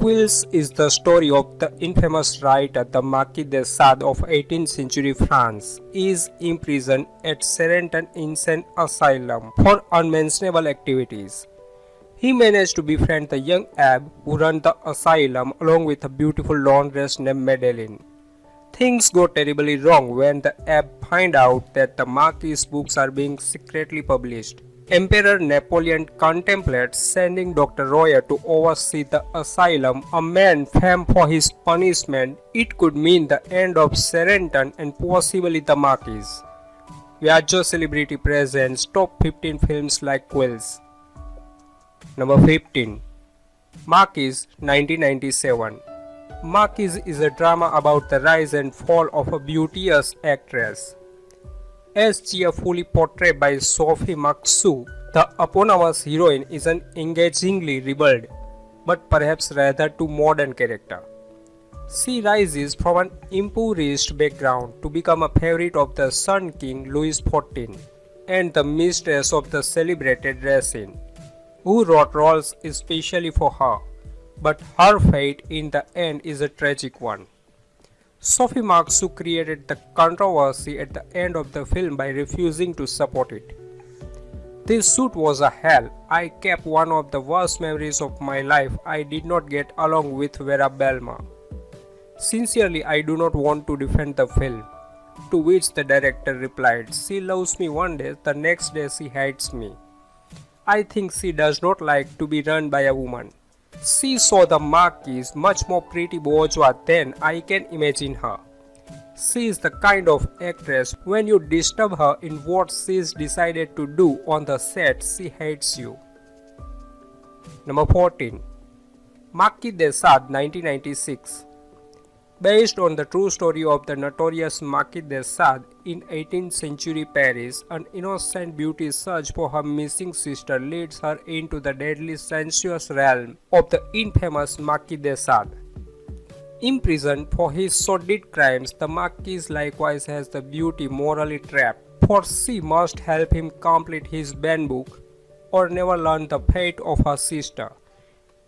Quills is the story of the infamous writer the Marquis de Sade of 18th century France is imprisoned at Sentimental insane asylum for unmentionable activities. He managed to befriend the young abbé who ran the asylum along with a beautiful laundress named Madeleine. Things go terribly wrong when the abbé finds out that the Marquise books are being secretly published. Emperor Napoleon contemplates sending Dr. Royer to oversee the asylum, a man famed for his punishment. It could mean the end of Sentimental and possibly the Marquise. Viaggio Celebrity presents top 15 films like Quills. Number 15. Marquise 1997. Marquise is a drama about the rise and fall of a beauteous actress. As cheerfully portrayed by Sophie Marceau, the eponymous heroine is an engagingly rebelled, but perhaps rather too modern character. She rises from an impoverished background to become a favorite of the Sun King Louis XIV and the mistress of the celebrated Racine, who wrote roles especially for her, but her fate in the end is a tragic one. Sophie Marceau created the controversy at the end of the film by refusing to support it. This shoot was a hell. I kept one of the worst memories of my life. I did not get along with Vera Belma. Sincerely, I do not want to defend the film. To which the director replied, "She loves me one day, the next day she hates me. I think she does not like to be run by a woman. She saw the Marquise much more pretty bourgeois than I can imagine her. She is the kind of actress when you disturb her in what she's decided to do on the set, she hates you." Number 14. Marquis de Sade 1996. Based on the true story of the notorious Marquis de Sade, in 18th century Paris, an innocent beauty's search for her missing sister leads her into the deadly sensuous realm of the infamous Marquis de Sade. Imprisoned for his sordid crimes, the Marquise likewise has the beauty morally trapped, for she must help him complete his banned book or never learn the fate of her sister.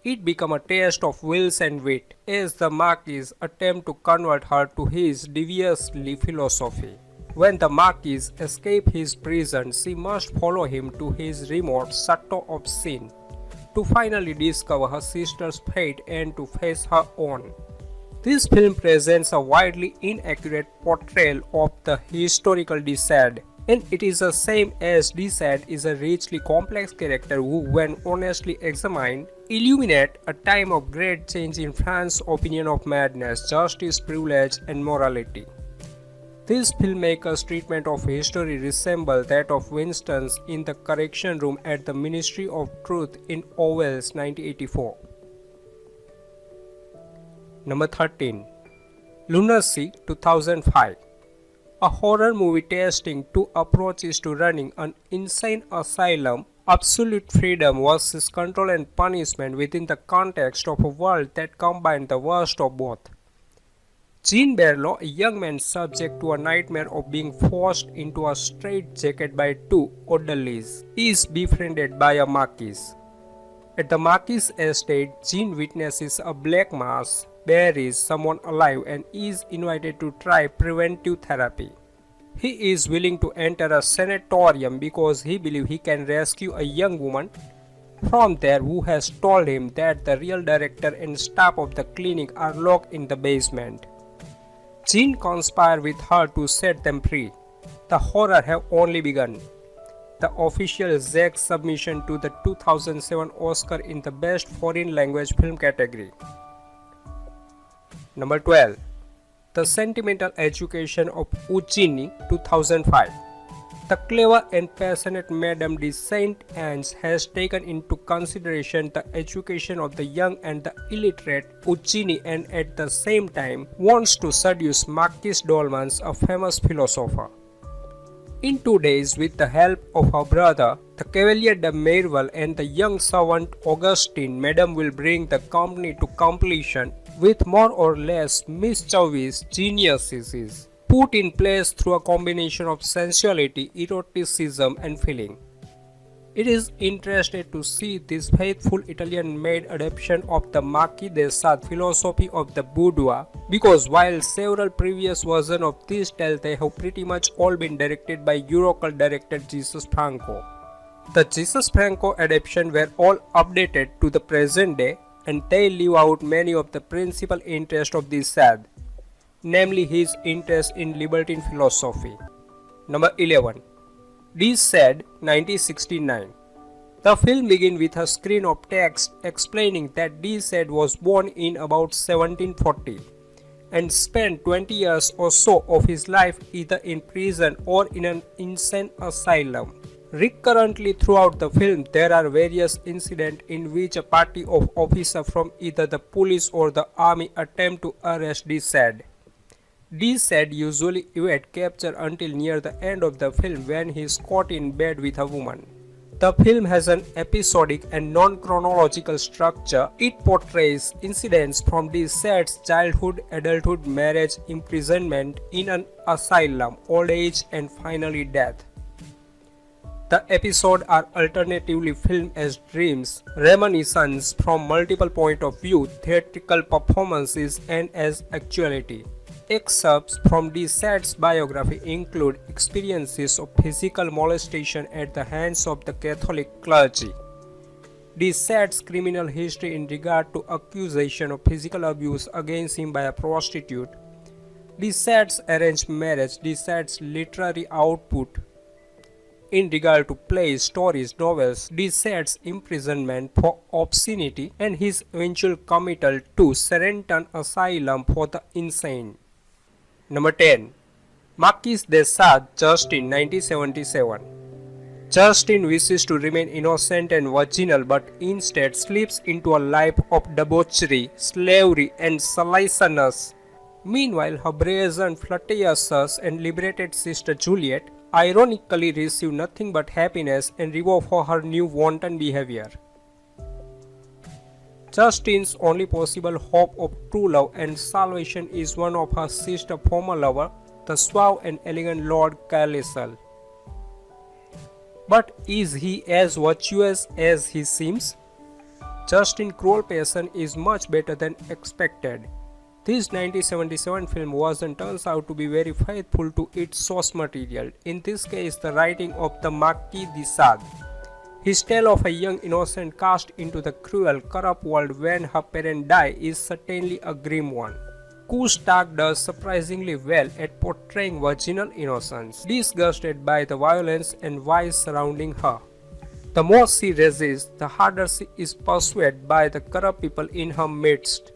It becomes a test of wills and wit as the Marquis attempts to convert her to his deviously philosophy. When the Marquis escapes his prison, she must follow him to his remote chateau of sin to finally discover her sister's fate and to face her own. This film presents a widely inaccurate portrayal of the historical de Sade, and it is the same as de Sade is a richly complex character who, when honestly examined, illuminate a time of great change in France's opinion of madness, justice, privilege, and morality. This filmmaker's treatment of history resembles that of Winston's in the correction room at the Ministry of Truth in Orwell's 1984. Number 13. Lunar 2005. A horror movie testing two approaches to running an insane asylum: absolute freedom versus control and punishment within the context of a world that combined the worst of both. Jean Berlo, a young man subject to a nightmare of being forced into a straitjacket by two orderlies, is befriended by a Marquise. At the Marquise estate, Jean witnesses a black mass, buries someone alive, and is invited to try preventive therapy. He is willing to enter a sanatorium because he believes he can rescue a young woman from there who has told him that the real director and staff of the clinic are locked in the basement. Jean conspires with her to set them free. The horror have only begun. The official ZAG submission to the 2007 Oscar in the Best Foreign Language Film category. Number 12. The Sentimental Education of Eugenie 2005. The clever and passionate Madame de Saint-Ange has taken into consideration the education of the young and the illiterate Eugenie, and at the same time wants to seduce Marquise d'Olmans, a famous philosopher. In 2 days, with the help of her brother, the Cavalier de Mervel, and the young servant Augustine, Madame will bring the company to completion with more or less mischievous geniuses put in place through a combination of sensuality, eroticism, and feeling. It is interesting to see this faithful Italian-made adaptation of the Marquis de Sade philosophy of the boudoir, because while several previous versions of this tale they have pretty much all been directed by Eurocult director Jesus Franco. The Jesus Franco adaptation were all updated to the present day, and they leave out many of the principal interests of the Sade, namely his interest in libertine philosophy. Number 11. De Sade, 1969. The film begins with a screen of text explaining that De Sade was born in about 1740 and spent 20 years or so of his life either in prison or in an insane asylum. Recurrently throughout the film, there are various incidents in which a party of officers from either the police or the army attempt to arrest De Sade. De Sade usually evades capture until near the end of the film when he is caught in bed with a woman. The film has an episodic and non-chronological structure. It portrays incidents from De Sade's childhood, adulthood, marriage, imprisonment in an asylum, old age, and finally death. The episodes are alternatively filmed as dreams, reminiscences from multiple points of view, theatrical performances, and as actuality. Excerpts from De Sade's biography include experiences of physical molestation at the hands of the Catholic clergy, De Sade's criminal history in regard to accusation of physical abuse against him by a prostitute, De Sade's arranged marriage, De Sade's literary output in regard to plays, stories, novels, De Sade's imprisonment for obscenity, and his eventual committal to Sentimental asylum for the insane. Number 10. Marquis de Sade, Justine, 1977. Justine wishes to remain innocent and virginal but instead slips into a life of debauchery, slavery, and licentiousness. Meanwhile, her brazen, flirtatious, and liberated sister Juliet ironically receive nothing but happiness and reward for her new wanton behavior. Justine's only possible hope of true love and salvation is one of her sister's former lover, the suave and elegant Lord Carlisle. But is he as virtuous as he seems? Justine's cruel passion is much better than expected. This 1977 film version turns out to be very faithful to its source material, in this case the writing of the Marquis de Sade. His tale of a young innocent cast into the cruel, corrupt world when her parents die is certainly a grim one. Co-Stark does surprisingly well at portraying virginal innocence, disgusted by the violence and vice surrounding her. The more she resists, the harder she is persuaded by the corrupt people in her midst.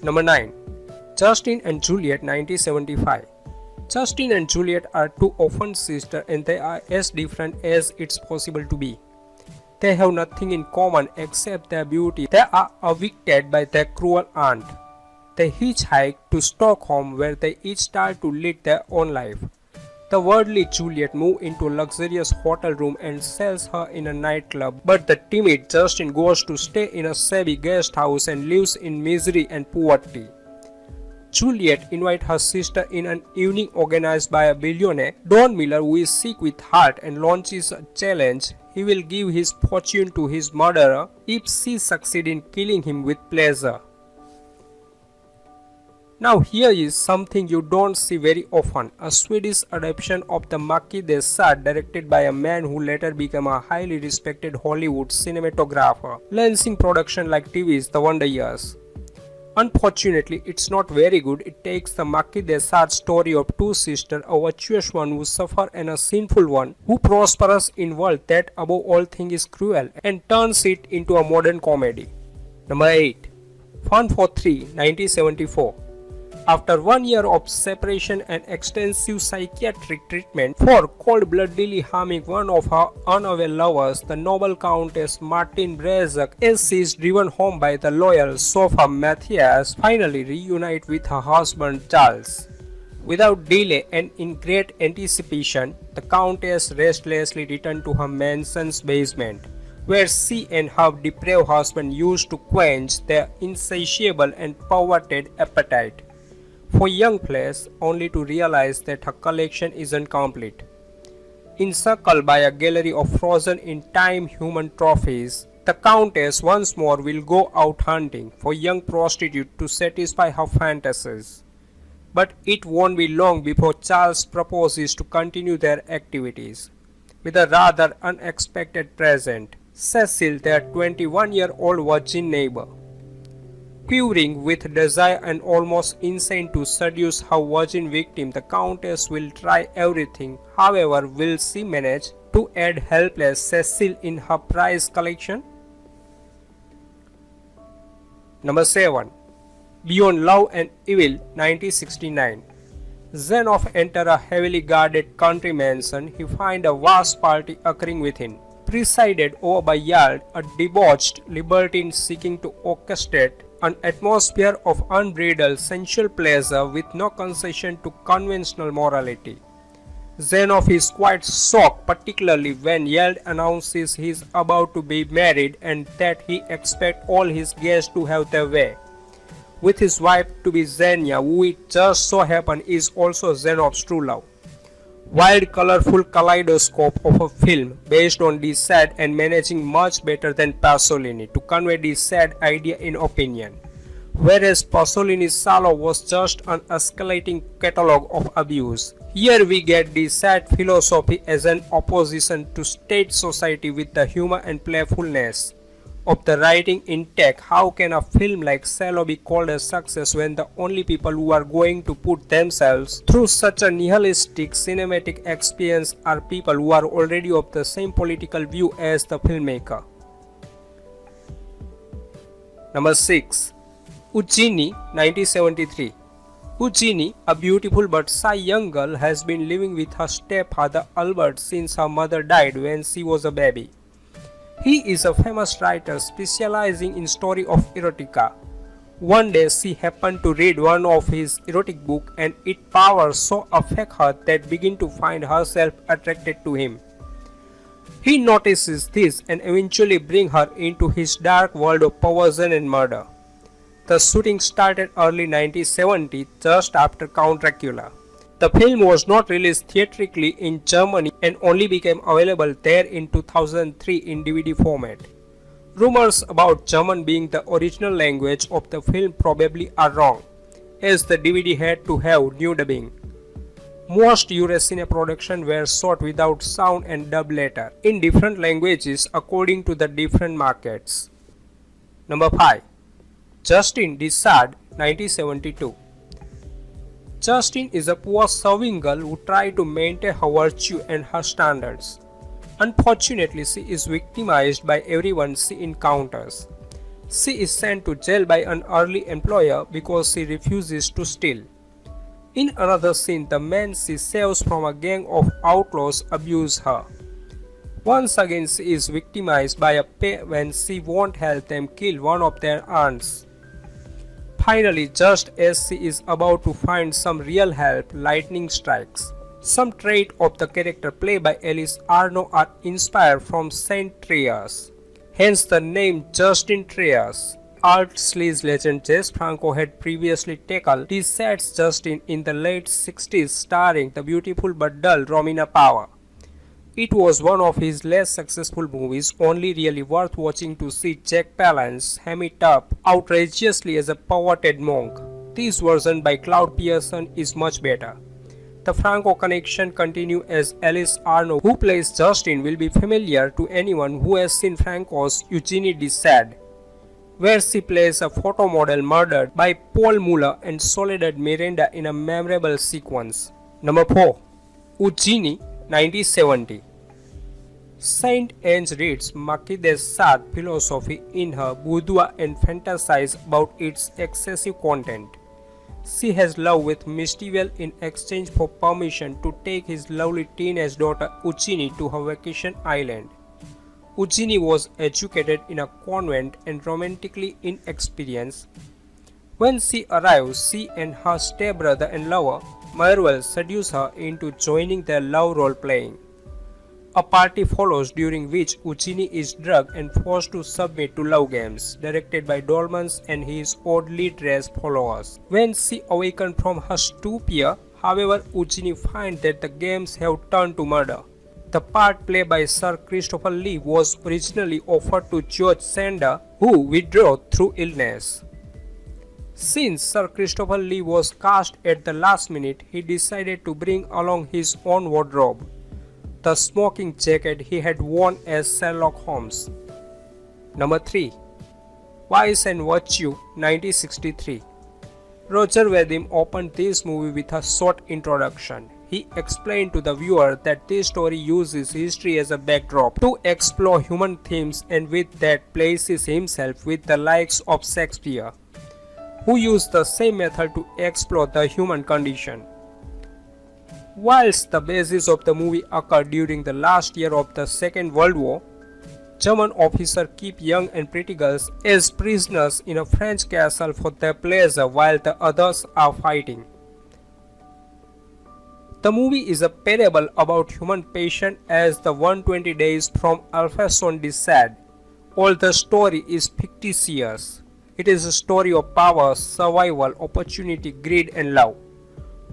Number 9. Justine and Juliet, 1975. Justine and Juliet are two orphan sisters and they are as different as it's possible to be. They have nothing in common except their beauty. They are evicted by their cruel aunt. They hitchhike to Stockholm where they each start to lead their own life. The worldly Juliet moves into a luxurious hotel room and sells her in a nightclub, but the timid Justine goes to stay in a shabby guest house and lives in misery and poverty. Juliet invites her sister in an evening organized by a billionaire, Don Miller, who is sick with heart, and launches a challenge. He will give his fortune to his murderer if she succeeds in killing him with pleasure. Now here is something you don't see very often, a Swedish adaptation of the Marquis de Sade directed by a man who later became a highly respected Hollywood cinematographer, launching production like TV's The Wonder Years. Unfortunately, it's not very good. It takes the Marquis de Sade story of two sisters, a virtuous one who suffers and a sinful one who prospers in a world that above all things is cruel, and turns it into a modern comedy. Number 8. Fun for Three, 1974. After 1 year of separation and extensive psychiatric treatment for cold-bloodedly harming one of her unaware lovers, the noble Countess Martine Brezac, as she is driven home by the loyal chauffeur Matthias, finally reunites with her husband Charles. Without delay and in great anticipation, the Countess restlessly returns to her mansion's basement, where she and her depraved husband used to quench their insatiable and perverted appetite for young flesh, only to realize that her collection isn't complete. Encircled by a gallery of frozen in time human trophies, the Countess once more will go out hunting for young prostitutes to satisfy her fantasies. But it won't be long before Charles proposes to continue their activities. With a rather unexpected present, Cecile, their 21-year-old virgin neighbor. Quivering with desire and almost insane to seduce her virgin victim, the Countess will try everything. However, will she manage to add helpless Cecile in her prize collection? Number 7. Beyond Love and Evil, 1969. Zenoff enters a heavily guarded country mansion. He finds a vast party occurring within, presided over by Yard, a debauched libertine seeking to orchestrate an atmosphere of unbridled sensual pleasure with no concession to conventional morality. Zenoff is quite shocked, particularly when Yeld announces he is about to be married and that he expects all his guests to have their way with his wife to be Xenia, who it just so happens is also Zenoff's true love. Wild, colorful kaleidoscope of a film based on De Sade and managing much better than Pasolini to convey De Sade idea in opinion, whereas Pasolini's Salo was just an escalating catalogue of abuse. Here we get De Sade philosophy as an opposition to state society with the humor and playfulness of the writing intact. How can a film like Salo be called a success when the only people who are going to put themselves through such a nihilistic cinematic experience are people who are already of the same political view as the filmmaker? Number 6. Eugenie, 1973. Eugenie, a beautiful but shy young girl, has been living with her stepfather Albert since her mother died when she was a baby. He is a famous writer specializing in story of erotica. One day she happened to read one of his erotic books and its power so affect her that begin to find herself attracted to him. He notices this and eventually bring her into his dark world of perversion and murder. The shooting started early 1970, just after Count Dracula. The film was not released theatrically in Germany and only became available there in 2003 in DVD format. Rumors about German being the original language of the film probably are wrong, as the DVD had to have new dubbing. Most Eurocine productions were shot without sound and dubbed later, in different languages according to the different markets. Number 5. Justine-Dard, 1972. Justine is a poor serving girl who tries to maintain her virtue and her standards. Unfortunately, she is victimized by everyone she encounters. She is sent to jail by an early employer because she refuses to steal. In another scene, the men she saves from a gang of outlaws abuse her. Once again, she is victimized by a pair when she won't help them kill one of their aunts. Finally, just as she is about to find some real help, lightning strikes. Some traits of the character played by Alice Arno are inspired from Saint Trias, hence the name Justine Trias. Art sleaze legend Jess Franco had previously tackled De Sade's Justine in the late 60s, starring the beautiful but dull Romina Power. It was one of his less successful movies, only really worth watching to see Jack Palance ham it up outrageously as a perverted monk. This version by Claude Pearson is much better. The Franco connection continues as Alice Arno, who plays Justine, will be familiar to anyone who has seen Franco's Eugenie de Sade, where she plays a photo model murdered by Paul Muller and Soledad Miranda in a memorable sequence. Number 4. Eugenie, 1970. Saint Anne reads Marquis de Sade philosophy in her boudoir and fantasizes about its excessive content. She has love with Mistival in exchange for permission to take his lovely teenage daughter Eugenie to her vacation island. Eugenie was educated in a convent and romantically inexperienced. When she arrives, she and her stepbrother and lover, Marvel, seduce her into joining their love role-playing. A party follows during which Eugenie is drugged and forced to submit to love games, directed by Dolmans and his oddly dressed followers. When she awakens from her stupor, however, Eugenie finds that the games have turned to murder. The part played by Sir Christopher Lee was originally offered to Justine, who withdrew through illness. Since Sir Christopher Lee was cast at the last minute, he decided to bring along his own wardrobe, the smoking jacket he had worn as Sherlock Holmes. Number 3. Vice and Virtue, 1963. Roger Vadim opened this movie with a short introduction. He explained to the viewer that this story uses history as a backdrop to explore human themes, and with that places himself with the likes of Shakespeare, who used the same method to explore the human condition. Whilst the basis of the movie occurred during the last year of the Second World War, German officers keep young and pretty girls as prisoners in a French castle for their pleasure while the others are fighting. The movie is a parable about human passion as the 120 days from Alpha de Sade. All the story is fictitious. It is a story of power, survival, opportunity, greed and love.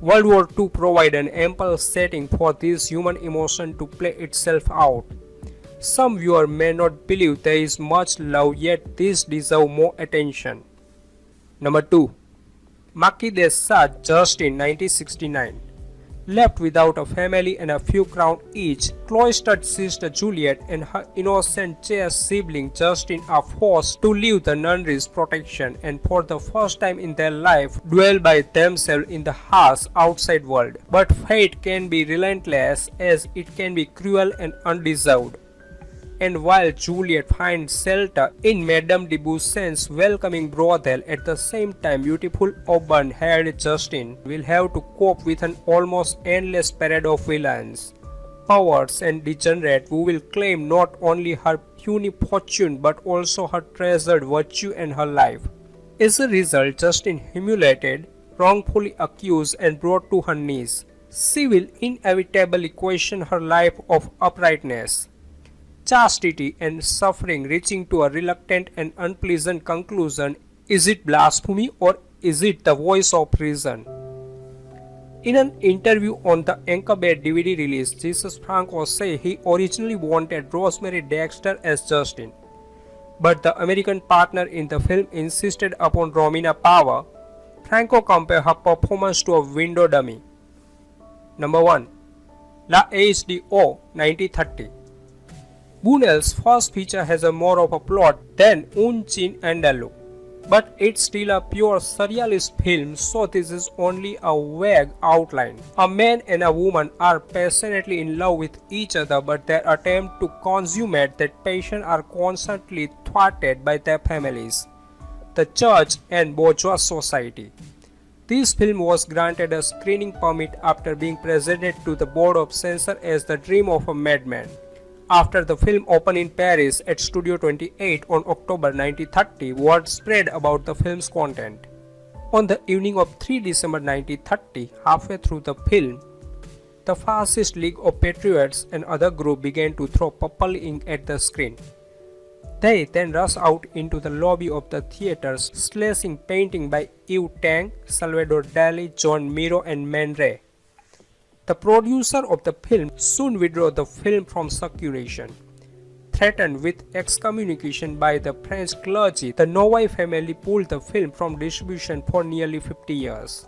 World War II provided an ample setting for this human emotion to play itself out. Some viewers may not believe there is much love, yet this deserves more attention. Number 2. Marquis de Sade, Justine, 1969. Left without a family and a few crowns each, cloistered sister Juliet and her innocent chaste sibling Justine are forced to leave the nunnery's protection and for the first time in their life dwell by themselves in the harsh outside world. But fate can be relentless as it can be cruel and undeserved. And while Juliet finds shelter in Madame de Boussaint's welcoming brothel, at the same time beautiful auburn-haired Justine will have to cope with an almost endless parade of villains, cowards and degenerates who will claim not only her puny fortune but also her treasured virtue and her life. As a result, Justine, humiliated, wrongfully accused and brought to her knees, she will inevitably question her life of uprightness, chastity and suffering, reaching to a reluctant and unpleasant conclusion. Is it blasphemy or is it the voice of reason? In an interview on the Anchor Bay DVD release, Jesus Franco said he originally wanted Rosemary Dexter as Justine, but the American partner in the film insisted upon Romina Power. Franco compared her performance to a window dummy. Number 1. La H.D.O. 1930. Buñuel's first feature has a more of a plot than Un Chien Andalou, but it's still a pure surrealist film, so this is only a vague outline. A man and a woman are passionately in love with each other, but their attempt to consummate that passion are constantly thwarted by their families, the church and bourgeois society. This film was granted a screening permit after being presented to the board of censors as the dream of a madman. After the film opened in Paris at Studio 28 on October 1930, word spread about the film's content. On the evening of 3 December 1930, halfway through the film, the Fascist League of Patriots and other groups began to throw purple ink at the screen. They then rushed out into the lobby of the theaters, slashing painting by Yves Tang, Salvador Dali, John Miro and Man Ray. The producer of the film soon withdrew the film from circulation. Threatened with excommunication by the French clergy, the Noailles family pulled the film from distribution for nearly 50 years.